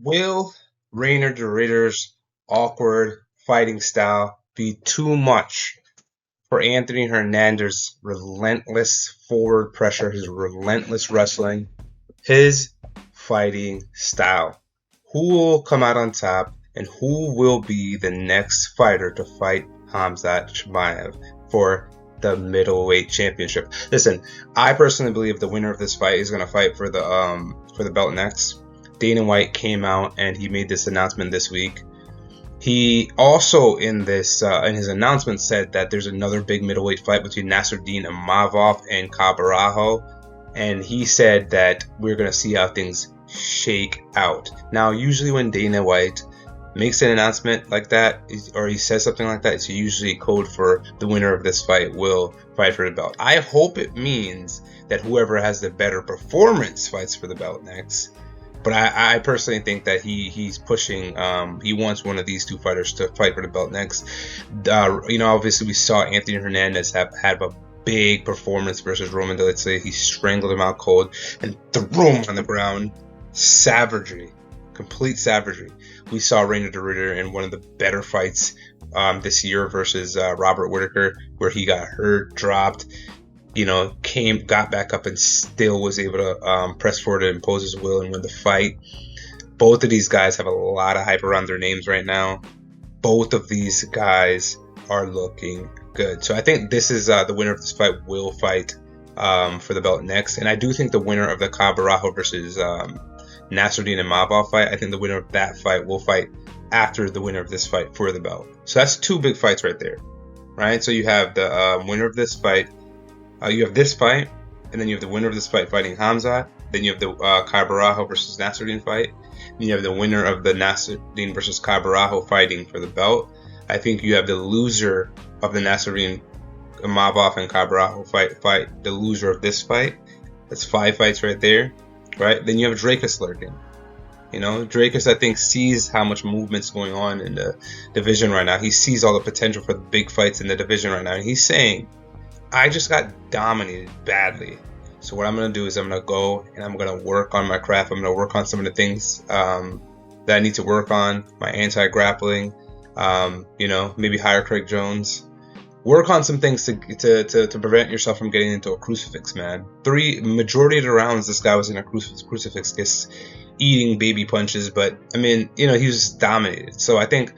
Will Reinier de Ridder's awkward fighting style be too much for Anthony Hernandez's relentless forward pressure, his relentless wrestling, his fighting style? Who will come out on top, and who will be the next fighter to fight Khamzat Chimaev for the middleweight championship? Listen, I personally believe the winner of this fight is going to fight for the belt next. Dana White came out and he made this announcement this week. He also in his announcement said that there's another big middleweight fight between Nassourdine Imavov and Borralho, and he said that we're going to see how things shake out. Now, usually when Dana White makes an announcement like that, or he says something like that, it's usually code for the winner of this fight will fight for the belt. I hope it means that whoever has the better performance fights for the belt next. But I personally think that he's pushing. He wants one of these two fighters to fight for the belt next. Obviously we saw Anthony Hernandez have a big performance versus Roman Dolidze. He strangled him out cold and threw him on the ground. Savagery, complete savagery. We saw Reinier de Ridder in one of the better fights this year versus Robert Whittaker, where he got hurt, dropped. Got back up and still was able to press forward and impose his will and win the fight. Both of these guys have a lot of hype around their names right now. Both of these guys are looking good. So I think this is the winner of this fight will fight for the belt next. And I do think the winner of the Borralho versus Nassourdine Imavov fight, I think the winner of that fight will fight after the winner of this fight for the belt. So that's two big fights right there, right? So you have the winner of this fight. You have this fight, and then you have the winner of this fight fighting Khamzat. Then you have the Borralho versus Nassourdine fight. Then you have the winner of the Nassourdine versus Borralho fighting for the belt. I think you have the loser of the Nassourdine Imavov and Borralho fight the loser of this fight. That's 5 fights right there, right? Then you have Dracus lurking. Dracus, I think, sees how much movement's going on in the division right now. He sees all the potential for the big fights in the division right now, and he's saying, I just got dominated badly. So what I'm going to do is I'm going to go and I'm going to work on my craft. I'm going to work on some of the things that I need to work on. My anti-grappling, maybe hire Craig Jones. Work on some things to prevent yourself from getting into a crucifix, man. Majority of the rounds, this guy was in a crucifix, just eating baby punches. But, he was just dominated. So I think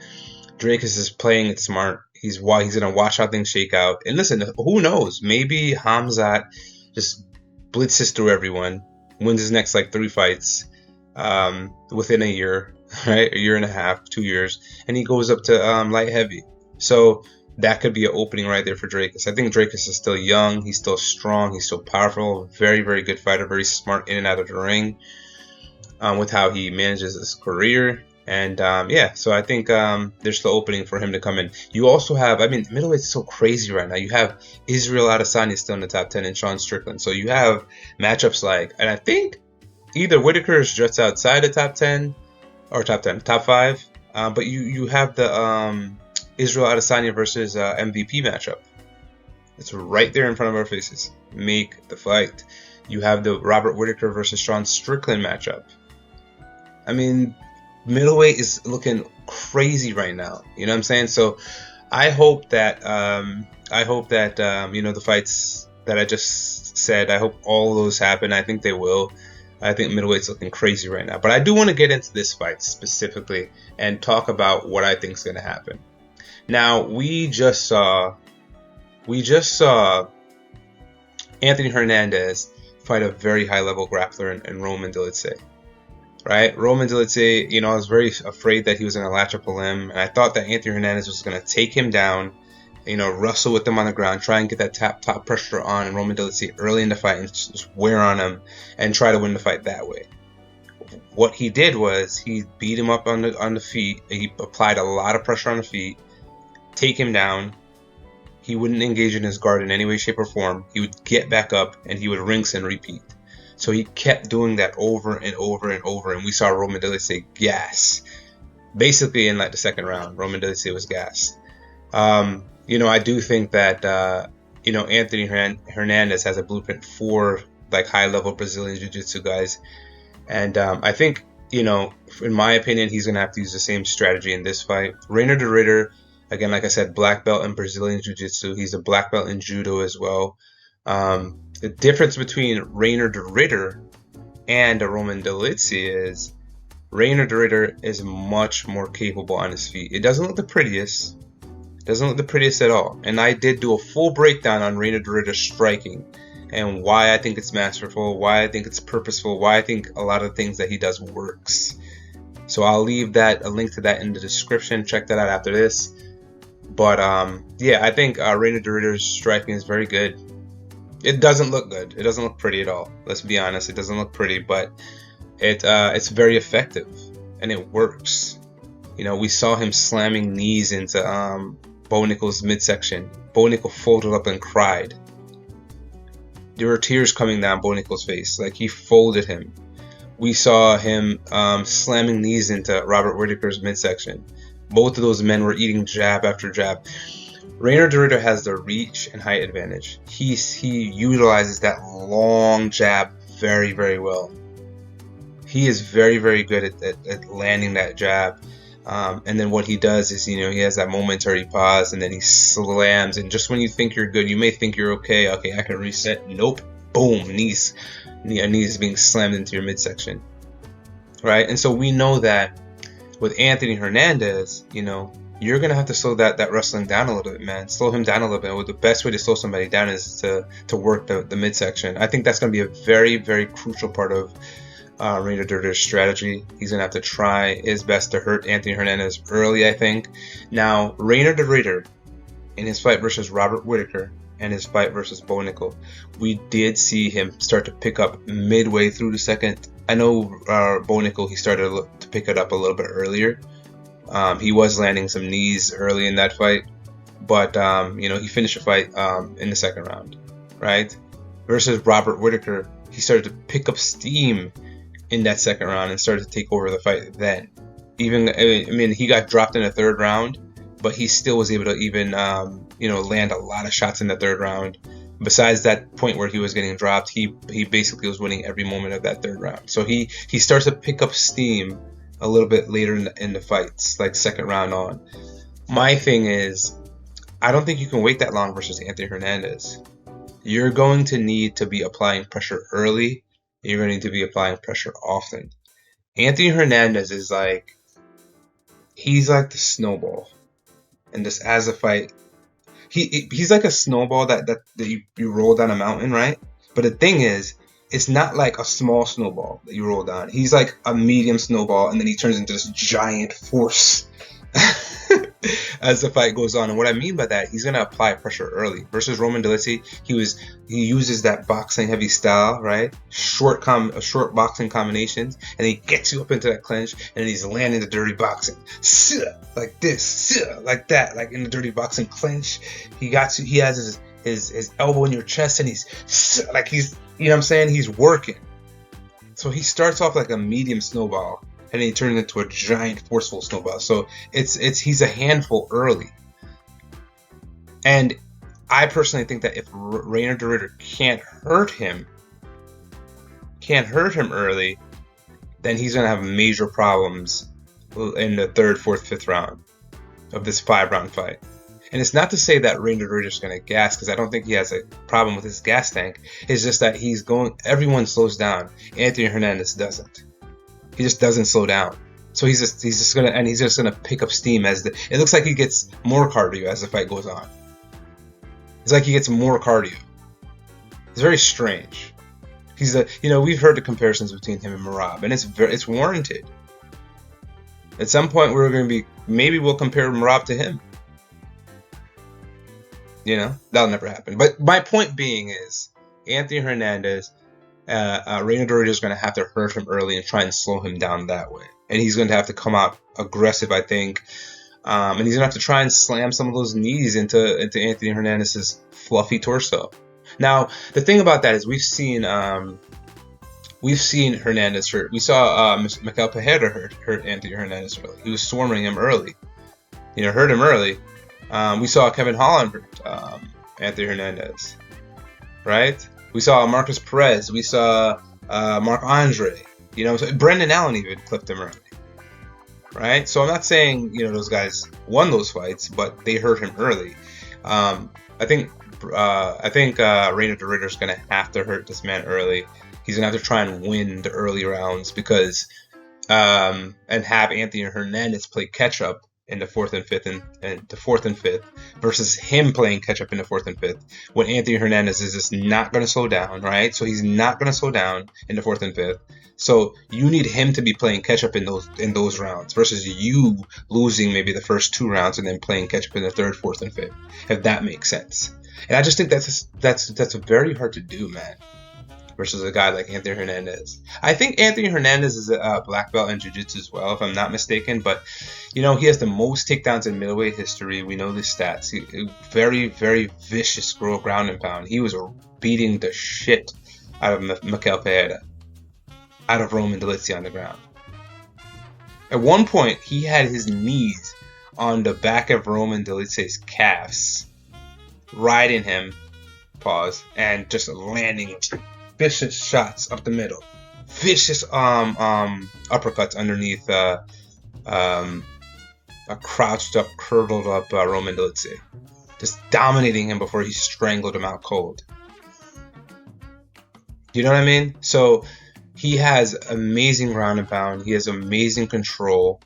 Dracus is playing it smart. He's going to watch how things shake out. And listen, who knows? Maybe Khamzat just blitzes through everyone, wins his next 3 fights within a year, right? A year and a half, 2 years, and he goes up to light heavy. So that could be an opening right there for Dracus. I think Dracus is still young. He's still strong. He's still powerful. Very, very good fighter. Very smart in and out of the ring with how he manages his career. And so I think there's still opening for him to come in. You also have, middleweight is so crazy right now. You have Israel Adesanya still in the top 10 and Sean Strickland. So you have matchups and I think either Whittaker is just outside the top 10 or top 5. But you have the Israel Adesanya versus MVP matchup. It's right there in front of our faces. Make the fight. You have the Robert Whittaker versus Sean Strickland matchup. Middleweight is looking crazy right now. You know what I'm saying? So I hope that the fights that I just said, I hope all of those happen. I think they will. I think middleweight's looking crazy right now. But I do want to get into this fight specifically and talk about what I think is going to happen. Now, we just saw Anthony Hernandez fight a very high level grappler in Roman Dolidze. Right, Roman Dolidze, I was very afraid that he was going to latch up a limb, and I thought that Anthony Hernandez was going to take him down, wrestle with him on the ground, try and get that top pressure on Roman Dolidze early in the fight and just wear on him and try to win the fight that way. What he did was he beat him up on the feet. He applied a lot of pressure on the feet, take him down. He wouldn't engage in his guard in any way, shape, or form. He would get back up and he would rinse and repeat. So he kept doing that over and over and over, and we saw Roman Dolidze gas. Basically, in the second round, Roman Dolidze was gassed. I do think that Anthony Hernandez has a blueprint for high-level Brazilian Jiu-Jitsu guys, and I think you know, in my opinion, he's going to have to use the same strategy in this fight. Reinier de Ridder, again, like I said, black belt in Brazilian Jiu-Jitsu. He's a black belt in Judo as well. The difference between Reinier de Ridder and Roman Dolidze is Reinier de Ridder is much more capable on his feet. It doesn't look the prettiest. It doesn't look the prettiest at all. And I did do a full breakdown on Reinier de Ridder's striking and why I think it's masterful, why I think it's purposeful, why I think a lot of things that he does works. So I'll leave a link to that in the description. Check that out after this. But yeah, I think Reinier de Ridder's striking is very good. It doesn't look good. It doesn't look pretty at all. Let's be honest. It doesn't look pretty, but it's very effective and it works. You know, we saw him slamming knees into Bo Nickal's midsection. Bo Nickal folded up and cried. There were tears coming down Bo Nickal's face. Like, he folded him. We saw him slamming knees into Robert Whittaker's midsection. Both of those men were eating jab after jab. Reinier de Ridder has the reach and height advantage. He utilizes that long jab very, very well. He is very, very good at landing that jab. And then what he does is, you know, he has that momentary pause and then he slams. And just when you think you're good, you may think you're okay. Okay, I can reset. Nope. Boom. Knees being slammed into your midsection. Right? And so we know that with Anthony Hernandez, you know, you're going to have to slow that wrestling down a little bit, man. Slow him down a little bit. Well, the best way to slow somebody down is to work the midsection. I think that's going to be a very, very crucial part of Reinier de Ridder's strategy. He's going to have to try his best to hurt Anthony Hernandez early, I think. Now, Reinier de Ridder, in his fight versus Robert Whittaker and his fight versus Bo Nickal, we did see him start to pick up midway through the second. I know Bo Nickal, he started to pick it up a little bit earlier. He was landing some knees early in that fight, but you know, he finished the fight in the second round, right? Versus Robert Whittaker, he started to pick up steam in that second round and started to take over the fight then. Even, I mean, he got dropped in the third round, but he still was able to even, you know, land a lot of shots in the third round. Besides that point where he was getting dropped, he basically was winning every moment of that third round. So he starts to pick up steam a little bit later in the fights, like second round on. My thing is, I don't think you can wait that long versus Anthony Hernandez. You're going to need to be applying pressure early. You're going to need to be applying pressure often. Anthony Hernandez is like, he's like the snowball. And just as a fight, he's like a snowball that you roll down a mountain, right? But the thing is, it's not like a small snowball that you roll down. He's like a medium snowball, and then he turns into this giant force as the fight goes on. And what I mean by that, he's going to apply pressure early. Versus Roman Dolidze, he uses that boxing heavy style, right? Short boxing combinations, and he gets you up into that clinch, and he's landing the dirty boxing. Like this, like that, like in the dirty boxing clinch. He has his elbow in your chest, and he's like, he's, you know what I'm saying? He's working. So he starts off like a medium snowball, and then he turns into a giant forceful snowball. So he's a handful early. And I personally think that if Reinier de Ridder can't hurt him early, then he's going to have major problems in the third, fourth, fifth round of this 5-round fight. And it's not to say that Reinier de Ridder is going to gas, because I don't think he has a problem with his gas tank. It's just that everyone slows down. Anthony Hernandez doesn't. He just doesn't slow down. So he's just gonna pick up steam it looks like he gets more cardio as the fight goes on. It's like he gets more cardio. It's very strange. We've heard the comparisons between him and Merab, and it's warranted. At some point maybe we'll compare Merab to him. You know, that'll never happen. But my point being is, Anthony Hernandez, Reinier de Ridder is going to have to hurt him early and try and slow him down that way. And he's going to have to come out aggressive, I think. And he's going to have to try and slam some of those knees into Anthony Hernandez's fluffy torso. Now, the thing about that is we've seen Hernandez hurt. We saw Michael Pereira hurt Anthony Hernandez early. He was swarming him early. Hurt him early. We saw Kevin Holland hurt Anthony Hernandez, right? We saw Marcus Perez. We saw Marc Andre. You know, so Brendan Allen even clipped him early, right? So I'm not saying, you know, those guys won those fights, but they hurt him early. I think Reinier de Ridder is going to have to hurt this man early. He's going to have to try and win the early rounds because and have Anthony Hernandez play catch up in the fourth and fifth versus him playing catch up in the fourth and fifth when Anthony Hernandez is just not going to slow down, right? So he's not going to slow down in the fourth and fifth. So you need him to be playing catch up in those rounds versus you losing maybe the first 2 rounds and then playing catch up in the third, fourth, and fifth, if that makes sense. And I just think that's very hard to do, man. Versus a guy like Anthony Hernandez. I think Anthony Hernandez is a black belt in jiu-jitsu as well, if I'm not mistaken. But, you know, he has the most takedowns in middleweight history. We know the stats. Very, very vicious ground and pound. He was beating the shit out of Mikel Pereira, out of Roman Dolidze on the ground. At one point, he had his knees on the back of Roman Dolidze's calves, riding him, and just landing vicious shots up the middle, vicious uppercuts underneath a crouched up, curdled up Roman Dolidze, just dominating him before he strangled him out cold. You know what I mean? So he has amazing ground and pound. He has amazing control.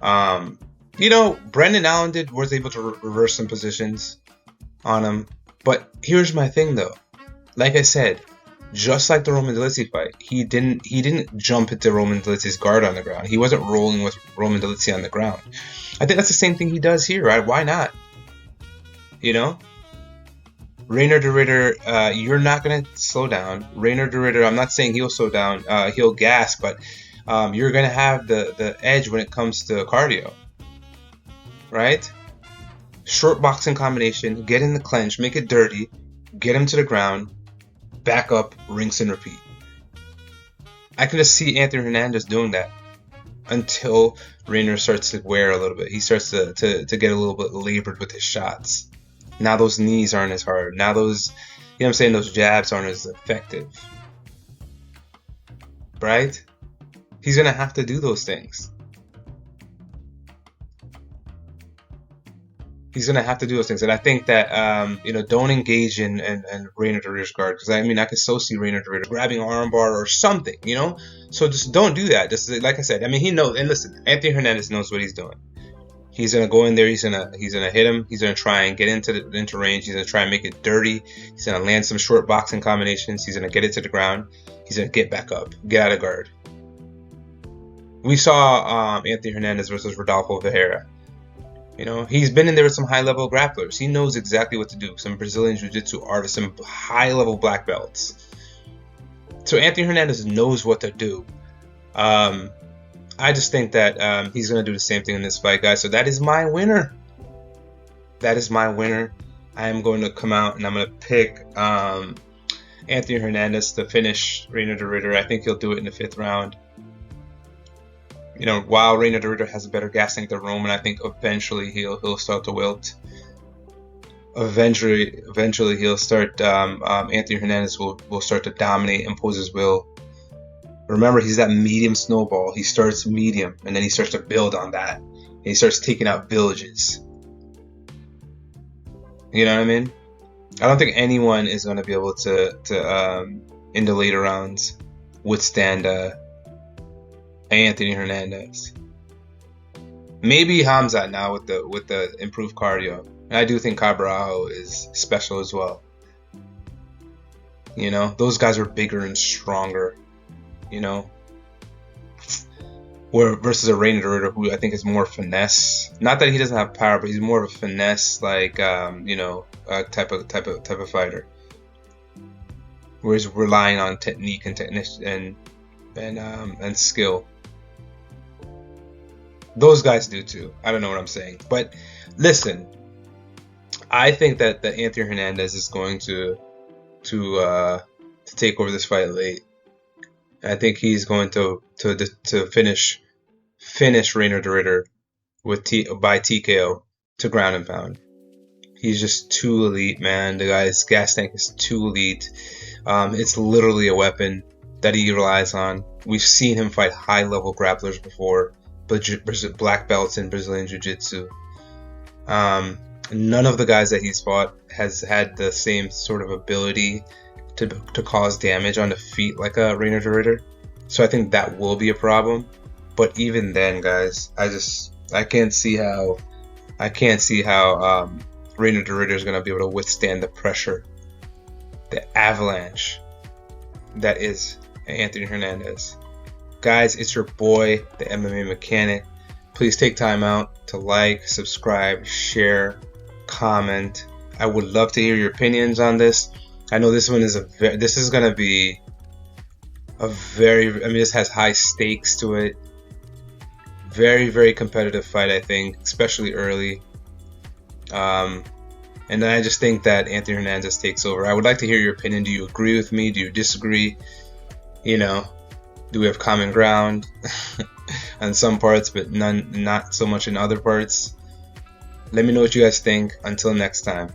You know, Brendan Allen was able to reverse some positions on him. But here's my thing, though. Like I said, just like the Roman Dolidze fight, he didn't jump into Roman Dolidze's guard on the ground. He wasn't rolling with Roman Dolidze on the ground. I think that's the same thing he does here, right? Why not? You know? Reinier de Ridder, you're not going to slow down. Reinier de Ridder, I'm not saying he'll slow down. He'll gas, but you're going to have the edge when it comes to cardio. Right? Short boxing combination, get in the clinch, make it dirty, get him to the ground, back up, rinse and repeat. I can just see Anthony Hernandez doing that until Reinier starts to wear a little bit. He starts to get a little bit labored with his shots. Now those knees aren't as hard. Now those, you know what I'm saying, those jabs aren't as effective. Right? He's going to have to do those things. He's going to have to do those things. And I think that, you know, don't engage in Reinier de Ridder's guard. Because, I mean, I can still see Reinier de Ridder grabbing an armbar or something, you know? So just don't do that. Just like I said, I mean, he knows. And listen, Anthony Hernandez knows what he's doing. He's going to go in there. He's going to hit him. He's going to try and get into range. He's going to try and make it dirty. He's going to land some short boxing combinations. He's going to get it to the ground. He's going to get back up. Get out of guard. We saw Anthony Hernandez versus Rodolfo Vieira. You know, he's been in there with some high-level grapplers. He knows exactly what to do. Some Brazilian Jiu-Jitsu artists, some high-level black belts. So Anthony Hernandez knows what to do. I just think that he's going to do the same thing in this fight, guys. So that is my winner. That is my winner. I am going to come out and I'm going to pick Anthony Hernandez to finish Reinier de Ridder. I think he'll do it in the 5th round. You know, while Reinier de Ridder has a better gas tank than Roman, I think eventually he'll start to wilt. Eventually he'll start. Anthony Hernandez will start to dominate, impose his will. Remember, he's that medium snowball. He starts medium, and then he starts to build on that. And he starts taking out villages. You know what I mean? I don't think anyone is going to be able to in the later rounds withstand Anthony Hernandez. Maybe Khamzat now with the improved cardio. And I do think Borralho is special as well. You know, those guys are bigger and stronger. You know, where versus a Reinier de Ridder who I think is more finesse. Not that he doesn't have power, but he's more of a finesse, like you know, type of fighter. Where he's relying on technique and skill. Those guys do too. I don't know what I'm saying, but listen, I think that Anthony Hernandez is going to take over this fight late. I think he's going to finish Reinier de Ridder by TKO to ground and pound. He's just too elite, man. The guy's gas tank is too elite. It's literally a weapon. that he relies on. We've seen him fight high-level grapplers before, black belts in Brazilian Jiu-Jitsu. None of the guys that he's fought has had the same sort of ability to cause damage on the feet like a Reinier de Ridder. So I think that will be a problem. But even then, guys, I can't see how Reinier de Ridder is going to be able to withstand the pressure, the avalanche that is Anthony Hernandez. Guys, it's your boy, the MMA Mechanic. Please take time out to like, subscribe, share, comment. I would love to hear your opinions on this. I know this one is this is going to be a this has high stakes to it. Very, very competitive fight, I think, especially early. And then I just think that Anthony Hernandez takes over. I would like to hear your opinion. Do you agree with me? Do you disagree? You know, do we have common ground on some parts, but not so much in other parts? Let me know what you guys think. Until next time.